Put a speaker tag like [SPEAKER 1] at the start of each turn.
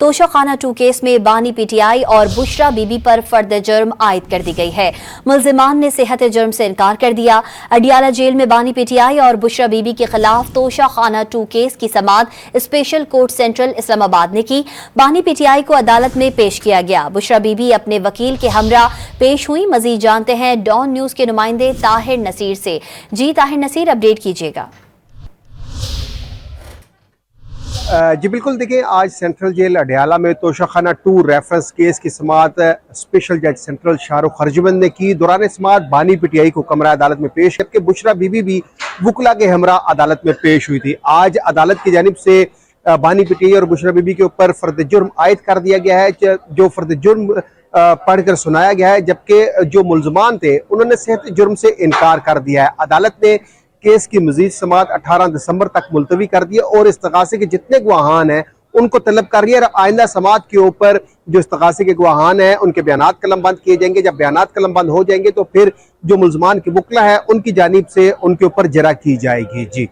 [SPEAKER 1] Toshakhana 2 case में बानी PTI और बुशरा बीबी पर फर्द जुर्म आयद कर दी गई है। मुल्जिमान ने सेहत जुर्म से इनकार कर दिया। अडियाला जेल में बानी पीटीआई और बुशरा बीबी के खिलाफ तोशाखाना 2 केस की समाअत स्पेशल कोर्ट सेंट्रल इस्लामाबाद ने की। बानी पीटीआई को अदालत में पेश किया गया। बुशरा बीबी अपने वकील के हमरा पेश हुई। मजीद जानते हैं डॉन न्यूज के नुमाइंदे ताहिर नसीर से। जी ताहिर नसीर, अपडेट कीजिएगा।
[SPEAKER 2] जी बिल्कुल, देखिए आज सेंट्रल जेल अडियाला में तोशाखाना 2 रेफरेंस केस की समाअत स्पेशल जज सेंट्रल शाहरुख खर्जबंद ने की। दौरान समाअत बानी पीटीआई को कमरा अदालत में पेश करके बुशरा बीबी भी वकला के हमरा अदालत में पेश हुई थी। आज अदालत की जानिब से बानी पीटीआई और बुशरा बीबी के ऊपर फर्द जुर्म आयद कर दिया गया है, जो फर्द जुर्म पढ़कर सुनाया गया है, जबकि जो मुल्जमान थे उन्होंने सेहत जुर्म से इनकार कर दिया है। अदालत ने केस की मजीद समाअत 18 दिसंबर तक मुलतवी कर दिया और इस्तगासे के जितने गवाहान हैं उनको तलब कर रही है। और आइंदा समाअत के ऊपर जो इस्तगासे के गवाहान हैं उनके बयानात कलमबंद किए जाएंगे। जब बयानात कलमबंद हो जाएंगे तो फिर जो मुल्जमान के वकला है उनकी जानिब से उनके ऊपर जरा की जाएगी। जी।